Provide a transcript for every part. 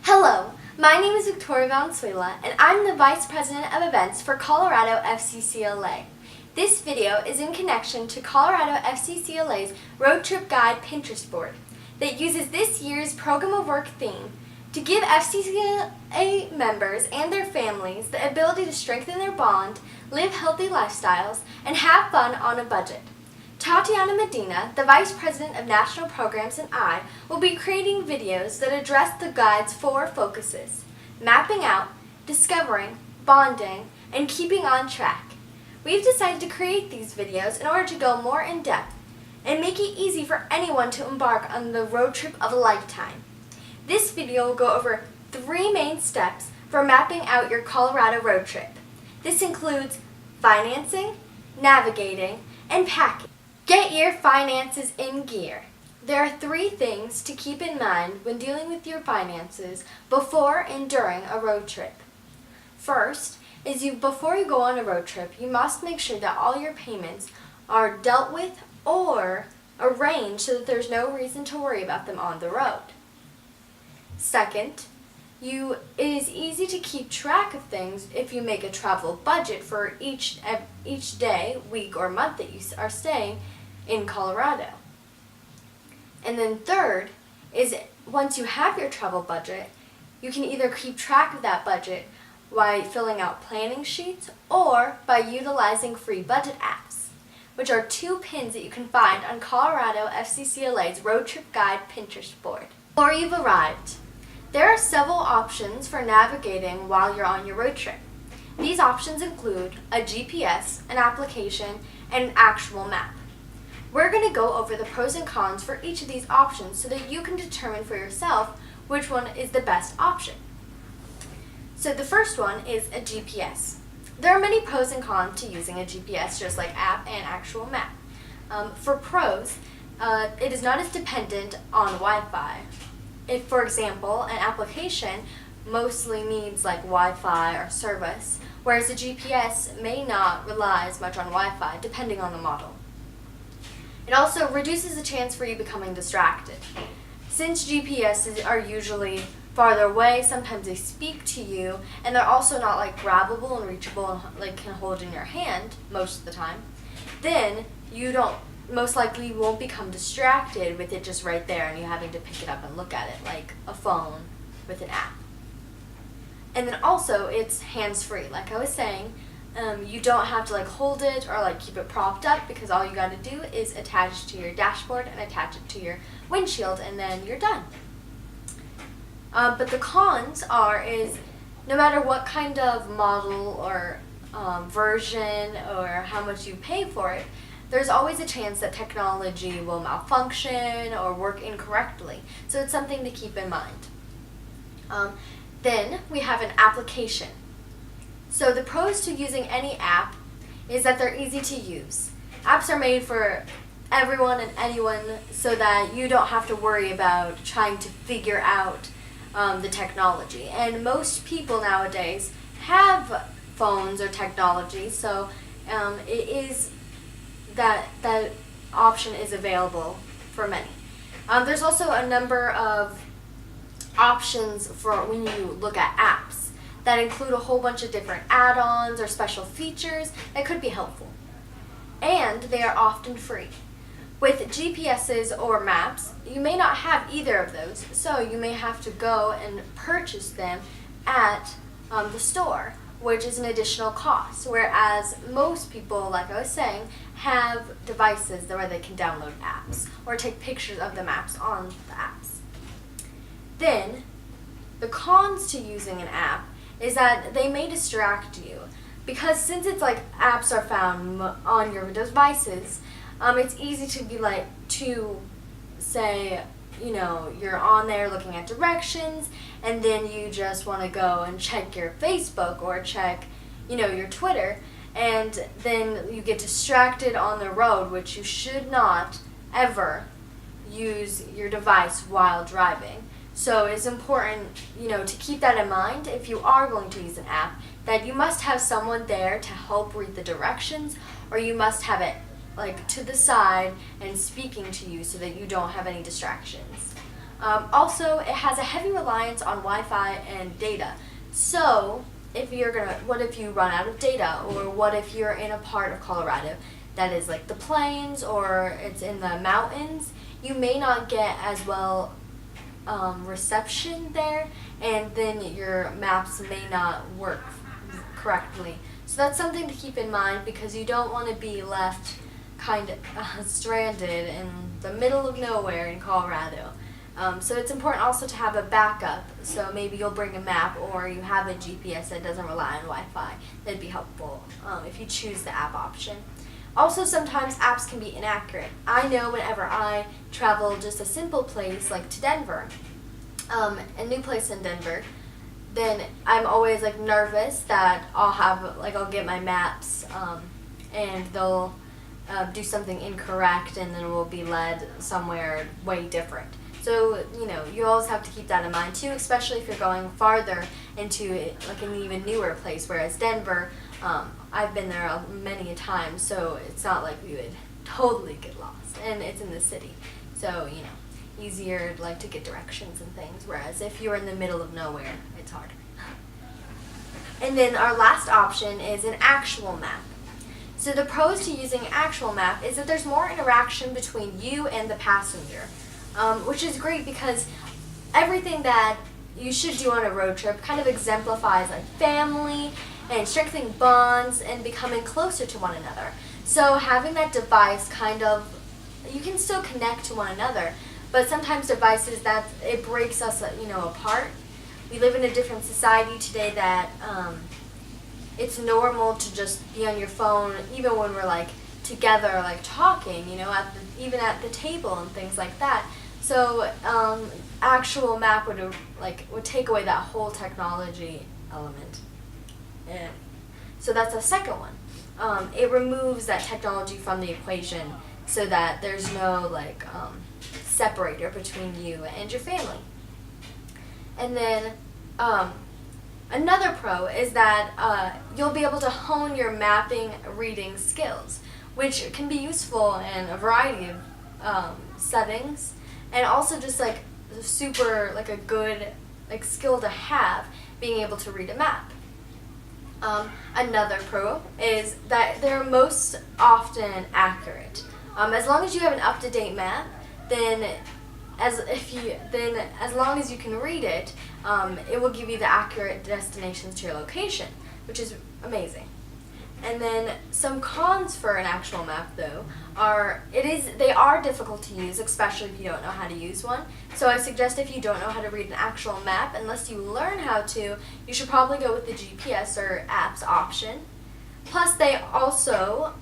Hello, my name is Victoria Valenzuela, and I'm the Vice President of Events for Colorado FCCLA. This video is in connection to Colorado FCCLA's Road Trip Guide Pinterest board that uses this year's Program of Work theme to give FCCLA members and their families the ability to strengthen their bond, live healthy lifestyles, and have fun on a budget. Tatiana Medina, the Vice President of National Programs, and I will be creating videos that address the guide's 4 focuses: mapping out, discovering, bonding, and keeping on track. We've decided to create these videos in order to go more in depth and make it easy for anyone to embark on the road trip of a lifetime. This video will go over 3 main steps for mapping out your Colorado road trip. This includes financing, navigating, and packing. Get your finances in gear. There are 3 things to keep in mind when dealing with your finances before and during a road trip. First is before you go on a road trip, you must make sure that all your payments are dealt with or arranged so that there's no reason to worry about them on the road. Second, it is easy to keep track of things if you make a travel budget for each day, week, or month that you are staying in Colorado. And then third is once you have your travel budget, you can either keep track of that budget by filling out planning sheets or by utilizing free budget apps, which are 2 pins that you can find on Colorado FCCLA's Road Trip Guide Pinterest board. Before you've arrived, there are several options for navigating while you're on your road trip. These options include a GPS, an application, and an actual map. We're going to go over the pros and cons for each of these options so that you can determine for yourself which one is the best option. So the first one is a GPS. There are many pros and cons to using a GPS, just like app and actual map. For pros, it is not as dependent on Wi-Fi. If, for example, an application mostly needs like Wi-Fi or service, whereas a GPS may not rely as much on Wi-Fi, depending on the model. It also reduces the chance for you becoming distracted. Since GPSs are usually farther away, sometimes they speak to you, and they're also not like grabbable and reachable and like can hold in your hand most of the time, then you most likely won't become distracted with it just right there and you having to pick it up and look at it like a phone with an app. And then also it's hands-free. Like I was saying, you don't have to like hold it or like keep it propped up, because all you got to do is attach it to your dashboard and attach it to your windshield, and then you're done. But the cons is no matter what kind of model or version or how much you pay for it, there's always a chance that technology will malfunction or work incorrectly. So it's something to keep in mind. Then we have an application. So the pros to using any app is that they're easy to use. Apps are made for everyone and anyone so that you don't have to worry about trying to figure out the technology. And most people nowadays have phones or technology, so it is that option is available for many. There's also a number of options for when you look at apps that include a whole bunch of different add-ons or special features that could be helpful. And they are often free. With GPSs or maps, you may not have either of those, so you may have to go and purchase them at the store, which is an additional cost, whereas most people, like I was saying, have devices where they can download apps or take pictures of the maps on the apps. Then, the cons to using an app is that they may distract you, because since it's like apps are found on your devices, it's easy to say, you're on there looking at directions, and then you just want to go and check your Facebook or check, your Twitter, and then you get distracted on the road, which you should not ever use your device while driving. So it's important, to keep that in mind if you are going to use an app, that you must have someone there to help read the directions, or you must have it like to the side and speaking to you so that you don't have any distractions. Also, it has a heavy reliance on Wi-Fi and data. So, what if you run out of data, or what if you're in a part of Colorado that is like the plains or it's in the mountains, you may not get as well reception there, and then your maps may not work correctly. So that's something to keep in mind, because you don't want to be left kind of stranded in the middle of nowhere in Colorado. So it's important also to have a backup. So maybe you'll bring a map, or you have a GPS that doesn't rely on Wi-Fi. That'd be helpful if you choose the app option. Also, sometimes apps can be inaccurate. I know whenever I travel just a simple place like to Denver, a new place in Denver, then I'm always like nervous that I'll get my maps and they'll do something incorrect, and then we'll be led somewhere way different. So, you always have to keep that in mind too, especially if you're going farther into like an even newer place, whereas Denver, I've been there many a time, so it's not like we would totally get lost, and it's in the city. So, easier like to get directions and things, whereas if you're in the middle of nowhere, it's hard. And then our last option is an actual map. So the pros to using an actual map is that there's more interaction between you and the passenger, which is great because everything that you should do on a road trip kind of exemplifies like family and strengthening bonds and becoming closer to one another. So having that device you can still connect to one another, but sometimes devices it breaks us apart. We live in a different society today that it's normal to just be on your phone, even when we're like together, like talking, even at the table and things like that. So actual map would take away that whole technology element. Yeah. So that's the second one. It removes that technology from the equation, so that there's no separator between you and your family. And then another pro is that you'll be able to hone your mapping reading skills, which can be useful in a variety of settings, and also just super a good skill to have, being able to read a map. Another pro is that they're most often accurate. As long as you have an up-to-date map, then as long as you can read it, it will give you the accurate destinations to your location, which is amazing. And then some cons for an actual map, though, they are difficult to use, especially if you don't know how to use one. So I suggest if you don't know how to read an actual map, unless you learn how to, you should probably go with the GPS or apps option. Plus, they also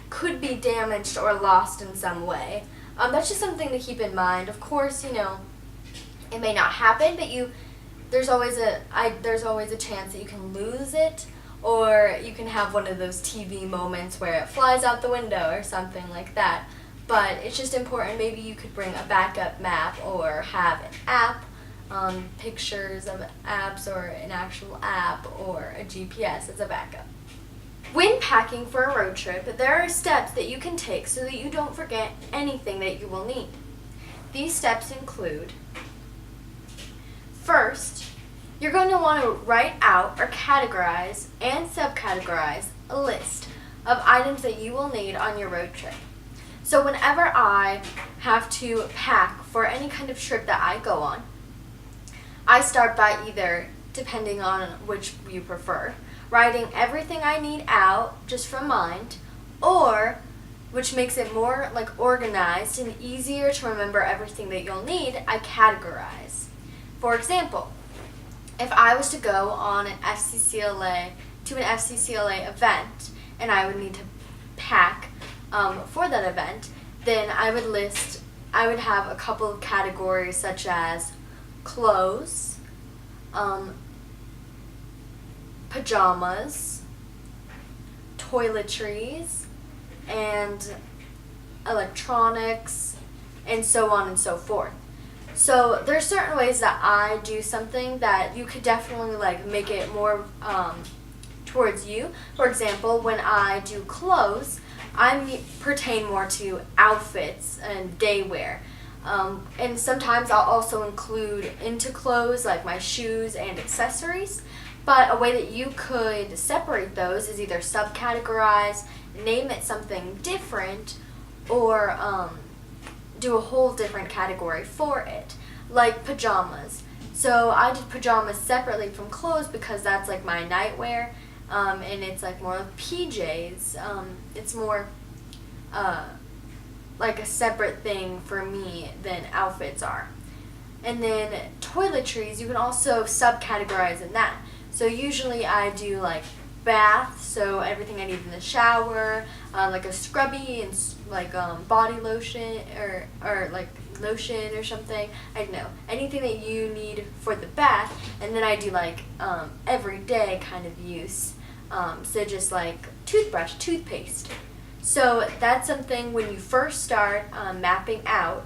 could be damaged or lost in some way. That's just something to keep in mind. Of course, it may not happen, but there's always a chance that you can lose it, or you can have one of those TV moments where it flies out the window or something like that. But it's just important. Maybe you could bring a backup map, or have an app, pictures of apps, or an actual app, or a GPS as a backup. When packing for a road trip, there are steps that you can take so that you don't forget anything that you will need. These steps include: first, you're going to want to write out or categorize and subcategorize a list of items that you will need on your road trip. So whenever I have to pack for any kind of trip that I go on, I start by either, depending on which you prefer, writing everything I need out just from mind, or, which makes it more organized and easier to remember everything that you'll need, I categorize. For example, if I was to go on to an FCCLA event, and I would need to pack for that event, then I would have a couple of categories such as clothes, pajamas, toiletries, and electronics, and so on and so forth. So there's certain ways that I do something that you could definitely make it more towards you. For example, when I do clothes, I pertain more to outfits and day wear. And sometimes I'll also include into clothes like my shoes and accessories. But a way that you could separate those is either subcategorize, name it something different, or do a whole different category for it, like pajamas. So I did pajamas separately from clothes because that's like my nightwear, and it's like more of PJs. It's more like a separate thing for me than outfits are. And then toiletries, you can also subcategorize in that. So usually I do like bath, so everything I need in the shower, like a scrubby and like body lotion or like lotion or something. I don't know, anything that you need for the bath. And then I do like everyday kind of use. So just like toothbrush, toothpaste. So that's something when you first start mapping out,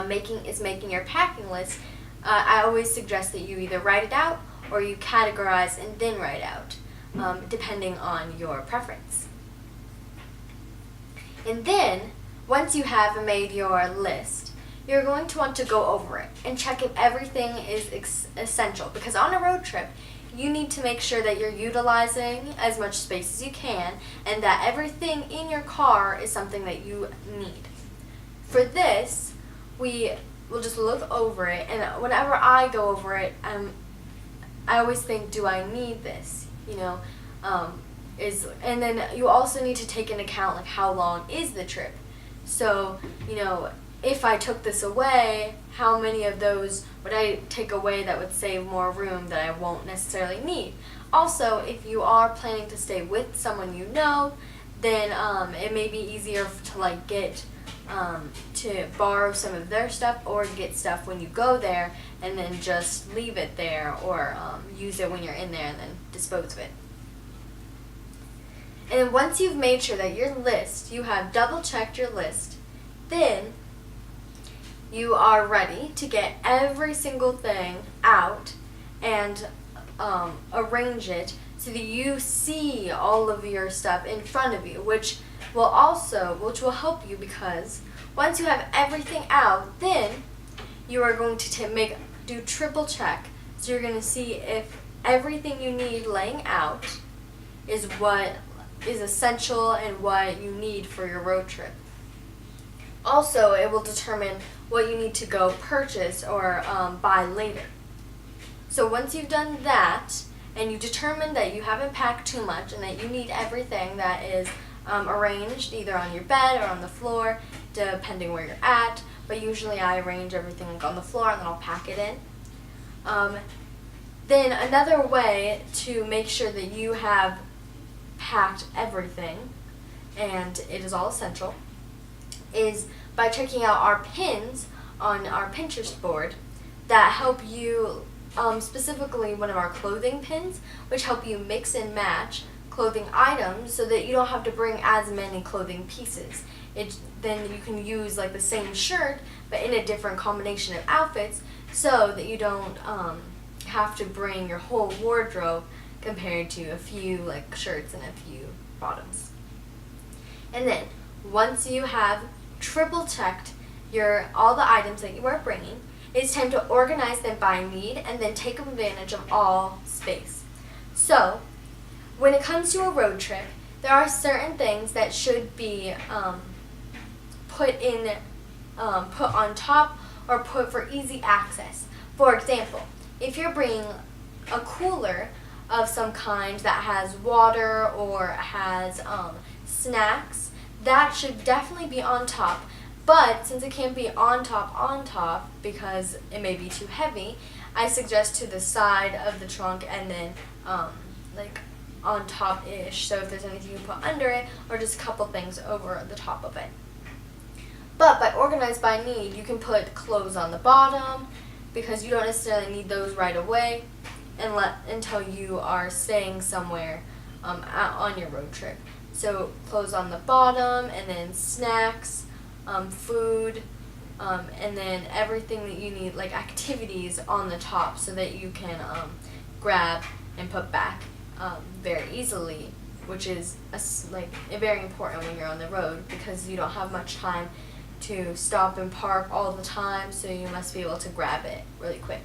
making your packing list. I always suggest that you either write it out or you categorize and then write out, depending on your preference. And then, once you have made your list, you're going to want to go over it and check if everything is essential. Because on a road trip, you need to make sure that you're utilizing as much space as you can and that everything in your car is something that you need. For this, we will just look over it, and whenever I go over it, I always think, do I need this? And then you also need to take into account like how long is the trip. So, if I took this away, how many of those would I take away that would save more room that I won't necessarily need? Also, if you are planning to stay with someone you know, then it may be easier to like get to borrow some of their stuff or get stuff when you go there and then just leave it there, or use it when you're in there and then dispose of it. And once you've made sure that you have double checked your list, then you are ready to get every single thing out and arrange it so that you see all of your stuff in front of you, which will help you, because once you have everything out, then you are going to do triple check. So you're going to see if everything you need laying out is what is essential and what you need for your road trip. Also, it will determine what you need to go purchase or buy later. So once you've done that and you determine that you haven't packed too much and that you need everything that is arranged either on your bed or on the floor, depending where you're at, but usually I arrange everything on the floor and then I'll pack it in. Then another way to make sure that you have packed everything and it is all essential is by checking out our pins on our Pinterest board that help you, specifically one of our clothing pins, which help you mix and match clothing items so that you don't have to bring as many clothing pieces. Then you can use like the same shirt but in a different combination of outfits so that you don't have to bring your whole wardrobe compared to a few like shirts and a few bottoms. And then once you have triple checked all the items that you are bringing, it's time to organize them by need and then take advantage of all space. So when it comes to a road trip, there are certain things that should be put on top or put for easy access. For example, if you're bringing a cooler of some kind that has water or has snacks, that should definitely be on top. But since it can't be on top because it may be too heavy, I suggest to the side of the trunk and then like on top-ish. So if there's anything you put under it or just a couple things over the top of it. But by organized by need, you can put clothes on the bottom because you don't necessarily need those right away until you are staying somewhere on your road trip. So clothes on the bottom, and then snacks, food, and then everything that you need, like activities, on the top so that you can grab and put back very easily, which is very important when you're on the road because you don't have much time to stop and park all the time, so you must be able to grab it really quick.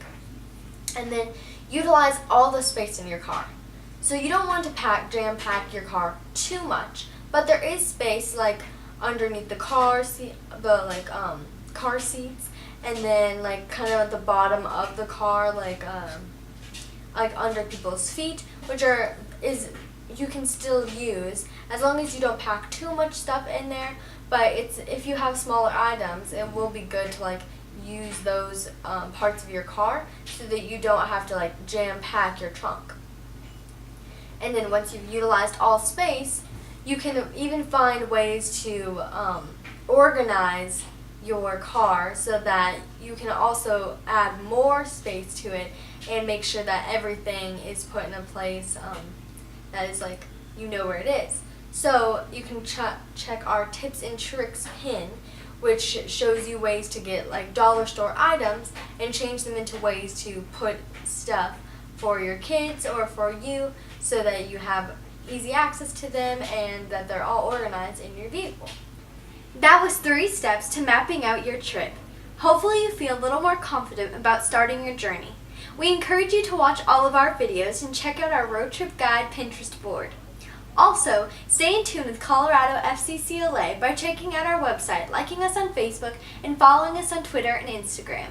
And then utilize all the space in your car. So you don't want to jam pack your car too much, but there is space like underneath the car seat, car seats, and then like kind of at the bottom of the car, like under people's feet, which you can still use as long as you don't pack too much stuff in there. But if you have smaller items, it will be good to like use those parts of your car so that you don't have to like jam pack your trunk. And then once you've utilized all space, you can even find ways to organize your car so that you can also add more space to it and make sure that everything is put in a place that is like you know where it is. So you can check our tips and tricks pin, which shows you ways to get like dollar store items and change them into ways to put stuff for your kids or for you so that you have easy access to them and that they're all organized in your vehicle. That was 3 steps to mapping out your trip. Hopefully you feel a little more confident about starting your journey. We encourage you to watch all of our videos and check out our road trip guide Pinterest board. Also, stay in tune with Colorado FCCLA by checking out our website, liking us on Facebook, and following us on Twitter and Instagram.